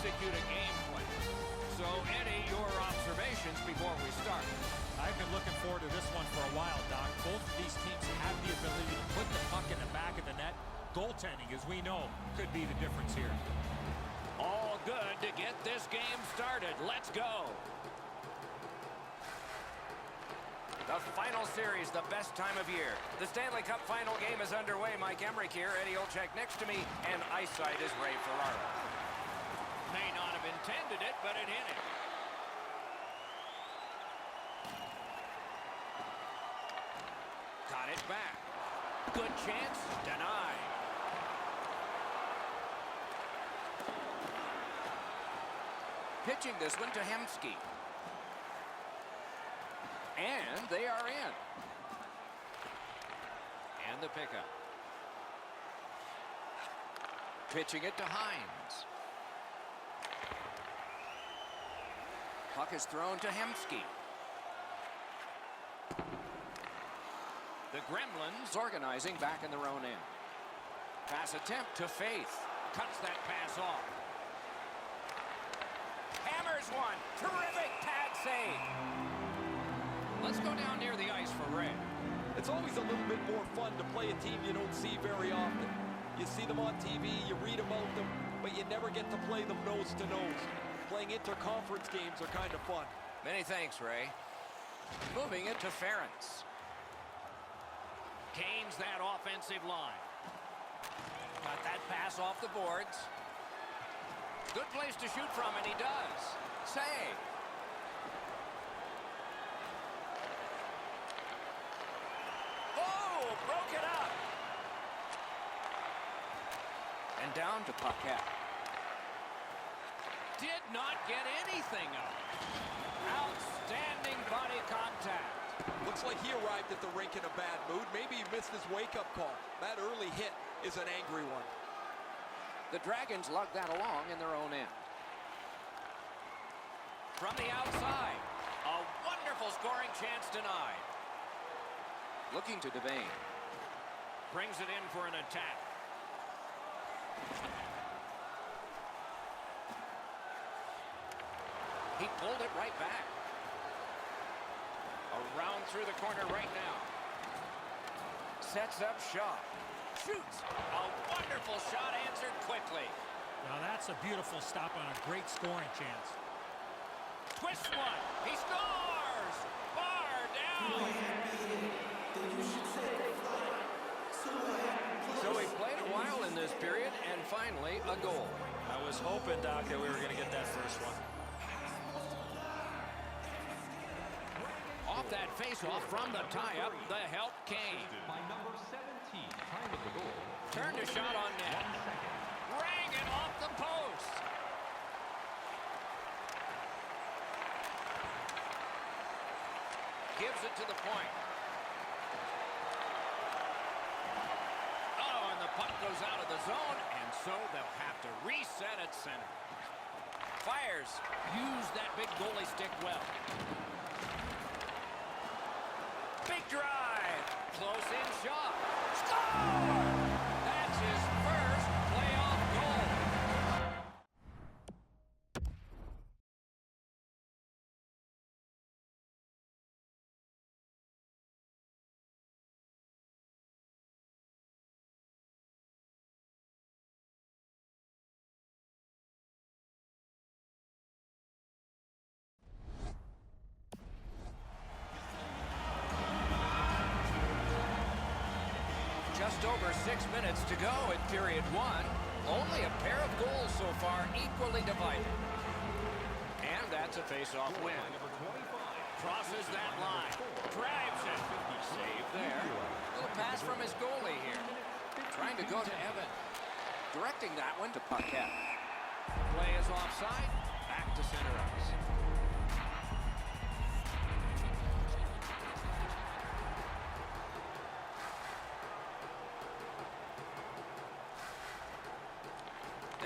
execute a game plan. So, Eddie, your observations before we start. I've been looking forward to this one for a while, Doc. Both of these teams have the ability to put the puck in the back of the net. Goaltending, as we know, could be the difference here. All good to get this game started. Let's go. The final series, the best time of year. The Stanley Cup final game is underway. Mike Emrick here, Eddie Olczyk next to me, and ice side is Ray Ferraro. May not have intended it, but it hit him. Got it back. Good chance, denied. Pitching this one to Hemsky. And they are in. And the pickup. Pitching it to Hines. Puck is thrown to Hemsky. The Gremlins organizing back in their own end. Pass attempt to Faith. Cuts that pass off. Hammers one. Terrific pad save. Let's go down near the ice for Ray. It's always a little bit more fun to play a team you don't see very often. You see them on TV, you read about them, but you never get to play them nose to nose. Playing interconference games are kind of fun. Many thanks, Ray. Moving it to Ferentz. Gains that offensive line. Got that pass off the boards. Good place to shoot from, and he does. Save. Oh, broke it up. And down to Paquette. Did not get anything up. Outstanding body contact. Looks like he arrived at the rink in a bad mood. Maybe he missed his wake-up call. That early hit is an angry one. The Dragons lug that along in their own end. From the outside, a wonderful scoring chance denied. Looking to Devane. Brings it in for an attack. He pulled it right back. Around through the corner right now. Sets up shot. Shoots. A wonderful shot answered quickly. Now that's a beautiful stop on a great scoring chance. Twist one. He scores! Bar down! So he played a while in this period, and finally a goal. I was hoping, Doc, that we were going to get that first one. Off that face-off from the tie-up, the help came. By number 17, time of the goal. Turned a shot on net. Rang it off the post. Gives it to the point. Oh, and the puck goes out of the zone, and so they'll have to reset at center. Fires. Use that big goalie stick well. Big drive. Close in shot. Score! That's his first playoff goal. Just over 6 minutes to go in period one. Only a pair of goals so far, equally divided. And that's a face-off win. Crosses that line. Drives it. Save there. Little pass from his goalie here. Trying to go to Evan. Directing that one to Paquette. Play is offside. Back to center ice.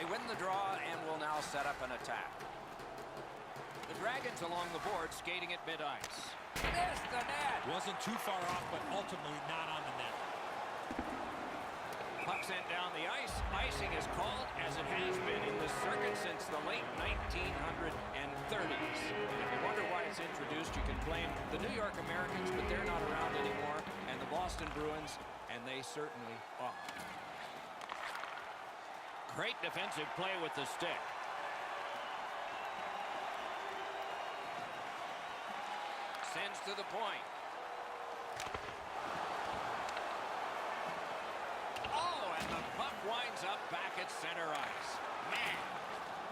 They win the draw and will now set up an attack. The Dragons along the board skating at mid-ice. Missed the net! Wasn't too far off, but ultimately not on the net. Puck's sent down the ice. Icing is called, as it has been in this circuit since the late 1930s. If you wonder why it's introduced, you can blame the New York Americans, but they're not around anymore, and the Boston Bruins, and they certainly are. Great defensive play with the stick. Sends to the point. Oh, and the puck winds up back at center ice. Man,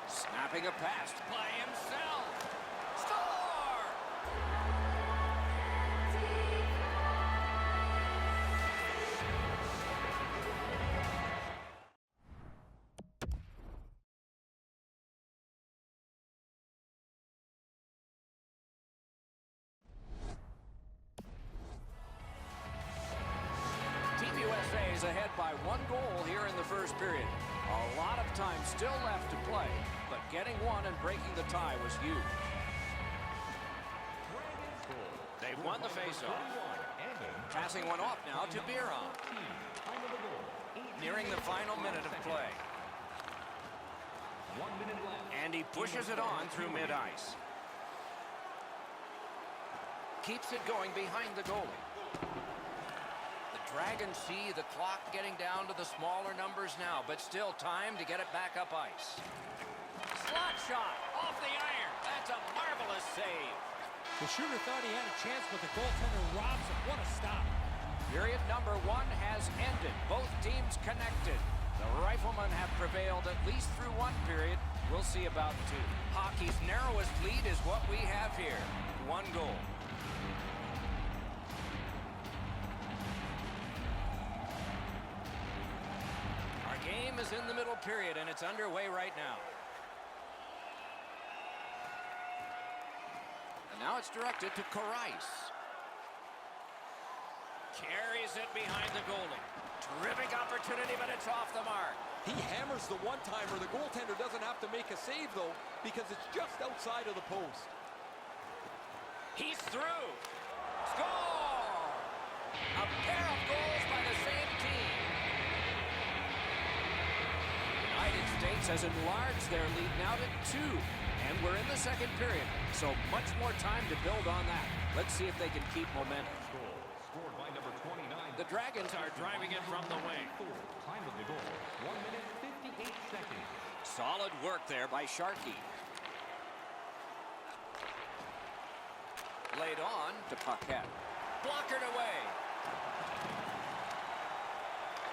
snapping a pass by himself. Score! Team USA is ahead by 1 goal here in the first period. A lot of time still left to play, but getting one and breaking the tie was huge. They've won the faceoff. Passing one off now to Biron. Nearing the final minute of play. 1 minute left. And he pushes it on through mid-ice. Keeps it going behind the goalie. The Dragons see the clock getting down to the smaller numbers now, but still time to get it back up ice. Slot shot off the iron. That's a marvelous save. The shooter thought he had a chance, but the goaltender robs him. What a stop. Period number 1 has ended. Both teams connected. The Riflemen have prevailed at least through 1 period. We'll see about 2. Hockey's narrowest lead is what we have here. 1 goal. Our game is in the middle period, and it's underway right now. And now it's directed to Corais. Carries it behind the goalie. Terrific opportunity, but it's off the mark. He hammers the one-timer. The goaltender doesn't have to make a save, though, because it's just outside of the post. He's through. Score! A pair of goals by the same team. The United States has enlarged their lead now to 2. And we're in the second period, so much more time to build on that. Let's see if they can keep momentum. Scored by number 29. The Dragons are driving it from the wing. Time of the goal, 1 minute 58 seconds. Solid work there by Sharkey. Laid on to Paquette. Blockered away.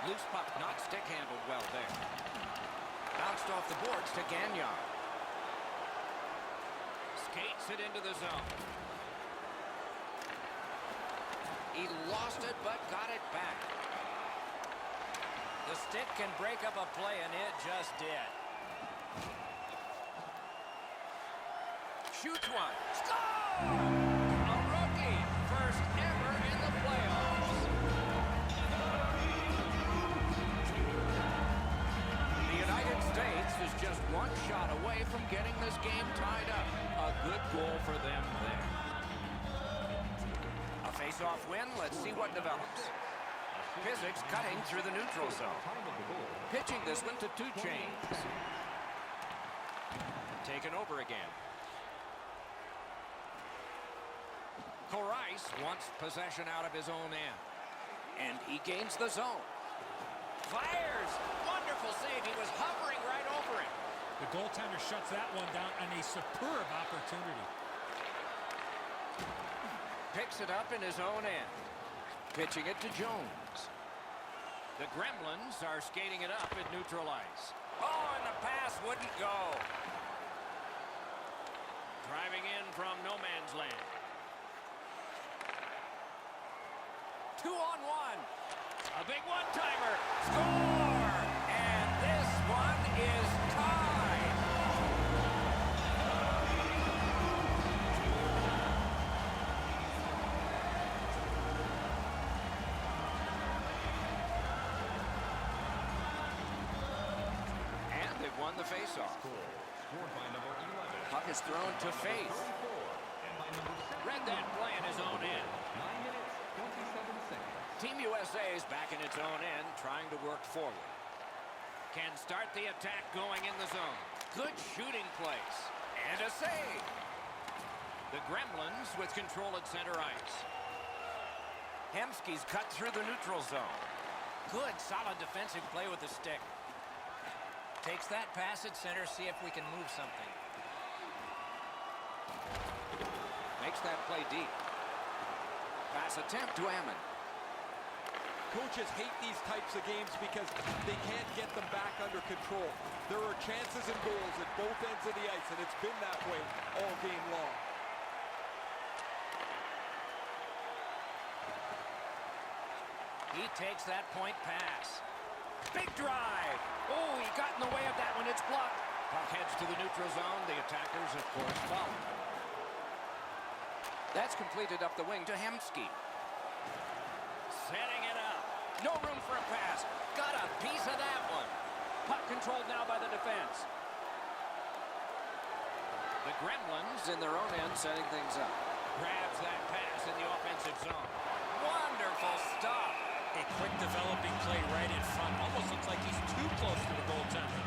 Loose puck, not stick handled well there. Bounced off the boards to Gagnon. Skates it into the zone. He lost it, but got it back. The stick can break up a play, and it just did. Shoots one. Score! A rookie. First ever in the playoffs. The United States is just 1 shot away from getting this game tied up. A good goal for them there. A face-off win. Let's see what develops. Physics cutting through the neutral zone. Pitching this one to 2 Chains. Taken over again. Corais wants possession out of his own end. And he gains the zone. Fires! Wonderful save. He was hovering right over it. The goaltender shuts that one down on a superb opportunity. Picks it up in his own end. Pitching it to Jones. The Gremlins are skating it up at neutral ice. Oh, and the pass wouldn't go. Driving in from no man's land. 2-on-1. A big one-timer. Score! And this one is tied. And they've won the faceoff. Scored by number 11. Puck is thrown to Faith. And by number 7. Read that play in his own end. 9 minutes, 27 seconds. Team USA is back in its own end, trying to work forward. Can start the attack going in the zone. Good shooting place. And a save. The Gremlins with control at center ice. Hemsky's cut through the neutral zone. Good, solid defensive play with the stick. Takes that pass at center, see if we can move something. Makes that play deep. Pass attempt to Ammon. Coaches hate these types of games because they can't get them back under control. There are chances and goals at both ends of the ice, and it's been that way all game long. He takes that point pass. Big drive. Oh, he got in the way of that one. It's blocked. Puck heads to the neutral zone. The attackers, of course, follow. That's completed up the wing to Hemsky. Setting it up. No room for a pass. Got a piece of that one. Puck controlled now by the defense. The Gremlins in their own end setting things up. Grabs that pass in the offensive zone. Wonderful stop. A quick developing play right in front. Almost looks like he's too close to the goaltender.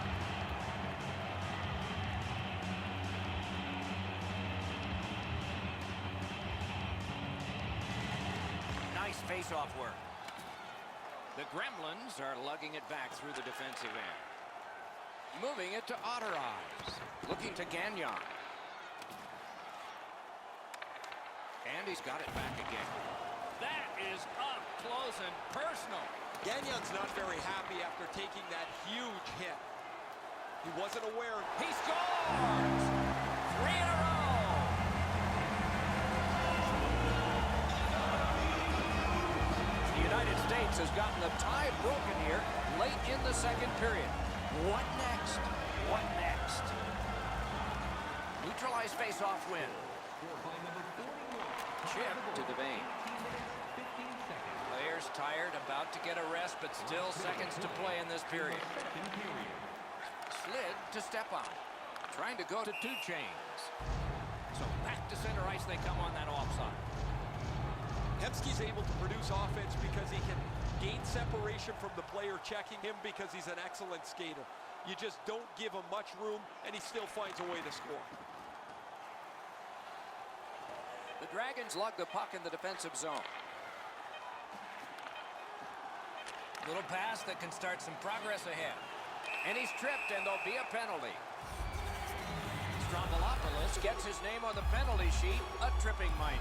Nice face-off work. The Gremlins are lugging it back through the defensive end. Moving it to Otterise. Looking to Gagnon. And he's got it back again. That is up close and personal. Gagnon's not very happy after taking that huge hit. He wasn't aware. He scores! 3 in a row! The United States has gotten the tie broken here late in the second period. What next? What next? Neutralized face-off win. Chip to the vein. Players tired, about to get a rest, but still seconds to play in this period. Slid to step on. Trying to go to two chains. So back to center ice they come on that offside. Hemsky's able to produce offense because he can gain separation from the player checking him because he's an excellent skater. You just don't give him much room, and he still finds a way to score. The Dragons lug the puck in the defensive zone. Little pass that can start some progress ahead. And he's tripped, and there'll be a penalty. Strombopoulos gets his name on the penalty sheet, a tripping minor.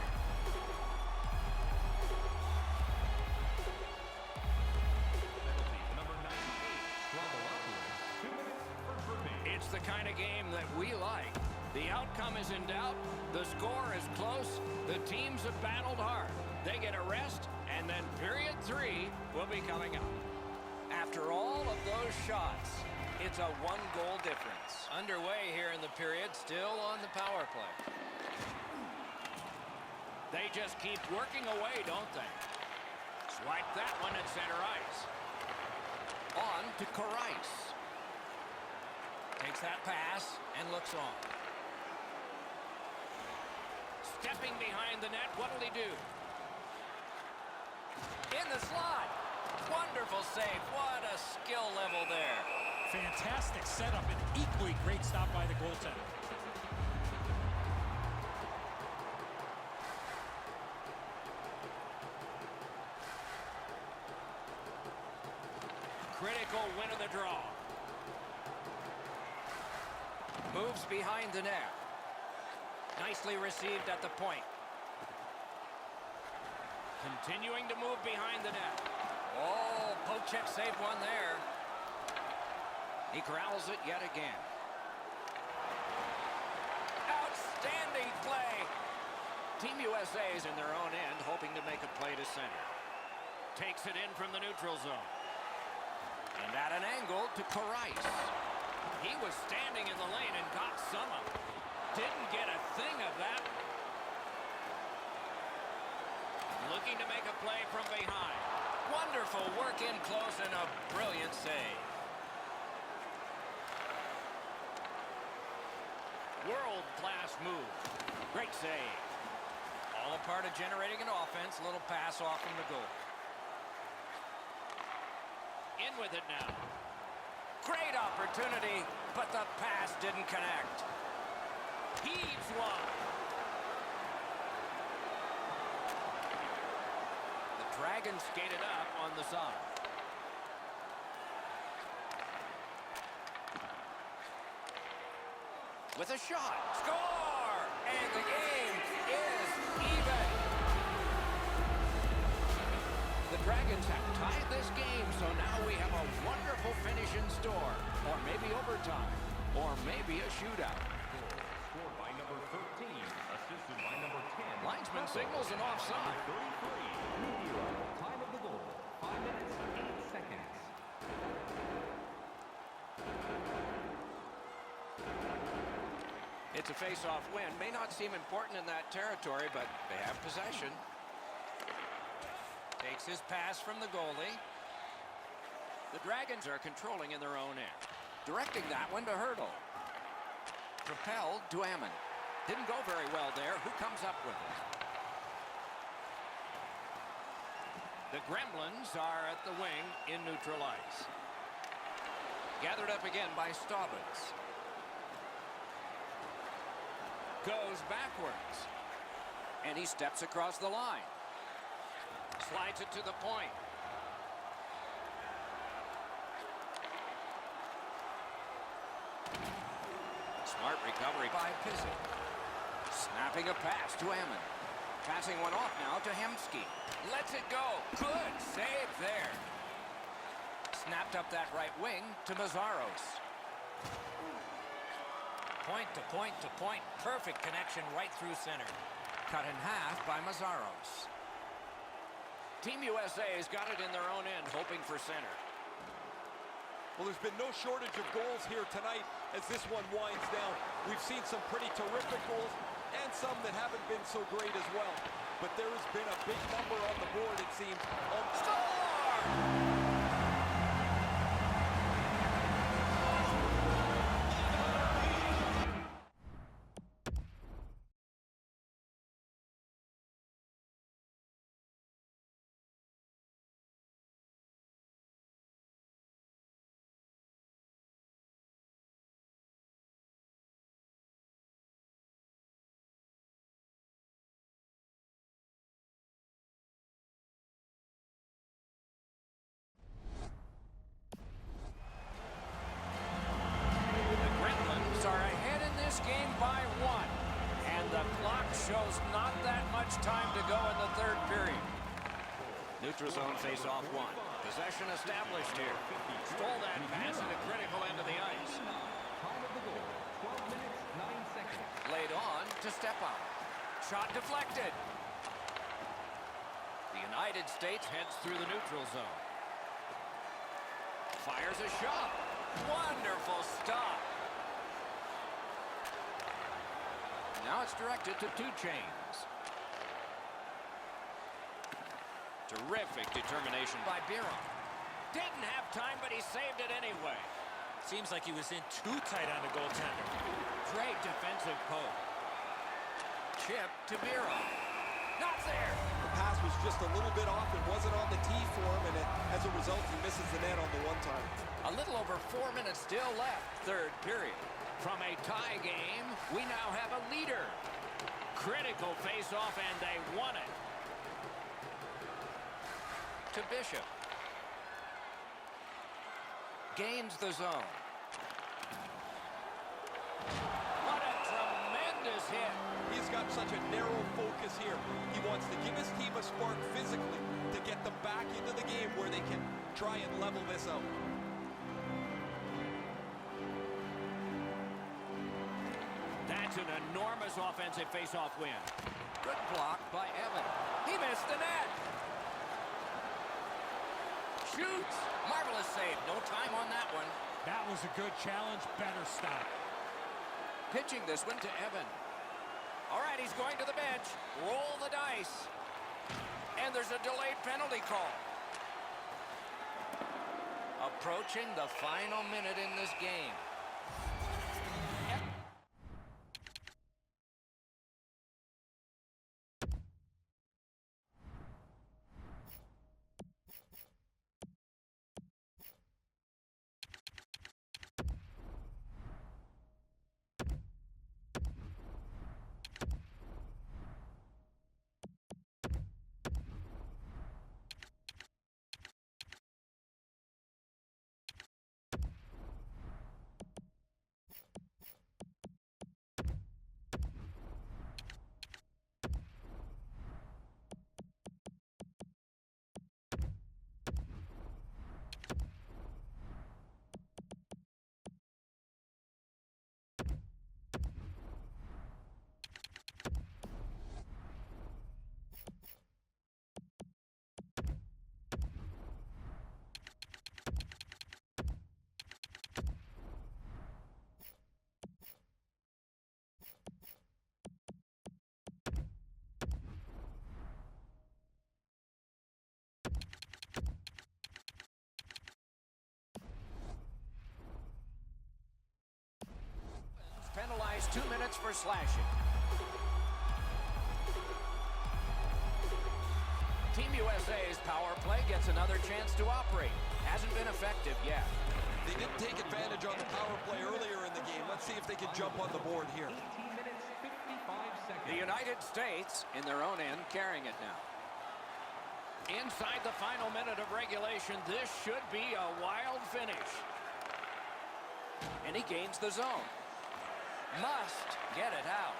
It's the kind of game that we like. The outcome is in doubt. The score is close. The teams have battled hard. They get a rest, and then period 3 will be coming up. After all of those shots, it's a 1-goal difference. Underway here in the period, still on the power play. They just keep working away, don't they? Swipe that one at center ice. On to Corais. Takes that pass and looks on. Stepping behind the net, what'll he do? In the slot. Wonderful save. What a skill level there. Fantastic setup and equally great stop by the goaltender. Critical win of the draw. Moves behind the net. Nicely received at the point. Continuing to move behind the net. Oh, Pochek saved one there. He corrals it yet again. Outstanding play. Team USA is in their own end, hoping to make a play to center. Takes it in from the neutral zone. And at an angle to Corais. He was standing in the lane and got some of it. Didn't get a thing of that. Looking to make a play from behind. Wonderful work in close and a brilliant save. World-class move. Great save. All a part of generating an offense. Little pass off from the goal. In with it now. Great opportunity, but the pass didn't connect. Heaves one. The Dragons skated up on the side. With a shot. Score! And the game is even. The Dragons have tied this game, so now we have a wonderful finish in store. Or maybe overtime. Or maybe a shootout. Scored by number 13, assisted by number 10. Linesman signals an offside. 33, time of the goal, 5 minutes, 8 seconds. It's a face-off win. May not seem important in that territory, but they have possession. Takes his pass from the goalie. The Dragons are controlling in their own end. Directing that one to Hurdle. Propelled to Ammon. Didn't go very well there. Who comes up with it? The Gremlins are at the wing in neutral ice. Gathered up again by Staubitz. Goes backwards. And he steps across the line. Slides it to the point. Smart recovery by Pissick. Snapping a pass to Ammon. Passing one off now to Hemsky. Lets it go. Good save there. Snapped up that right wing to Mazzaros. Point to point to point. Perfect connection right through center. Cut in half by Mazzaros. Team USA's got it in their own end, hoping for center. Well, there's been no shortage of goals here tonight as this one winds down. We've seen some pretty terrific goals and some that haven't been so great as well. But there has been a big number on the board, it seems. Score! Game by 1, and the clock shows not that much time to go in the third period. Neutral zone face-off 1. Possession established here. Stole that pass at a critical end of the ice. Time of the goal, 12 minutes, 9 seconds. Laid on to step out. Shot deflected. The United States heads through the neutral zone. Fires a shot. Wonderful stop. Now it's directed to Two Chains. Terrific determination by Biron. Didn't have time, but he saved it anyway. Seems like he was in too tight on the goaltender. Great defensive poke. Chip to Biron. Not there. The pass was just a little bit off. It wasn't on the tee for him, and as a result, he misses the net on the one-time. A little over 4 minutes still left. Third period. From a tie game, we now have a leader. Critical face-off, and they won it. To Bishop. Gains the zone. What a tremendous hit. He's got such a narrow focus here. He wants to give his team a spark physically to get them back into the game where they can try and level this out. That's an enormous offensive face-off win. Good block by Evan. He missed the net. Shoots. Marvelous save. No time on that one. That was a good challenge. Better stop. Pitching this one to Evan. All right, he's going to the bench. Roll the dice. And there's a delayed penalty call. Approaching the final minute in this game. for slashing. Team USA's power play gets another chance to operate. Hasn't been effective yet. They didn't take advantage on the power play earlier in the game. Let's see if they can jump on the board here. 18 minutes, 55 seconds. The United States, in their own end, carrying it now. Inside the final minute of regulation, this should be a wild finish. And he gains the zone. Must get it out.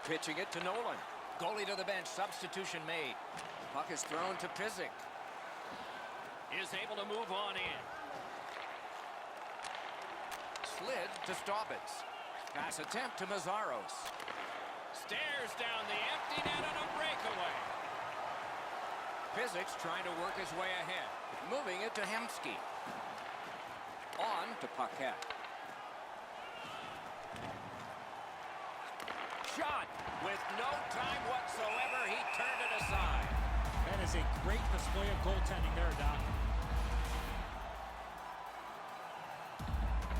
Pitching it to Nolan. Goalie to the bench, substitution made. Puck is thrown to Pizik. Is able to move on in. Slid to Staubitz. Pass attempt to Mazzaros. Stares down the empty net on a breakaway. Pizik's trying to work his way ahead. Moving it to Hemsky. On to Paquette. Shot. With no time whatsoever, he turned it aside. That is a great display of goaltending there, Doc.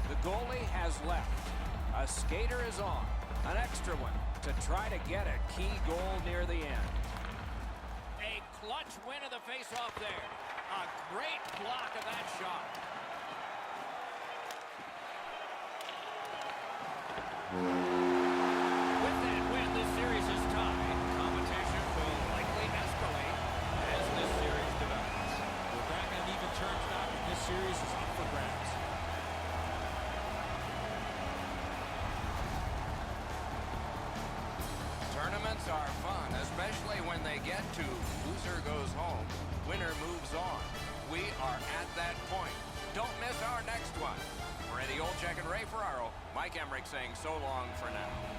The goalie has left. A skater is on. An extra one to try to get a key goal near the end. A clutch win of the faceoff there. A great block of that shot. With that win, this series is tied. Competition will likely escalate as this series develops. We're back on even terms now, and this series is up for grabs. Tournaments are fun, especially when they get to loser goes home, winner moves on. We are at that point. Don't miss our next one. For Eddie Olczyk and Ray Ferraro, Mike Emmerich saying so long for now.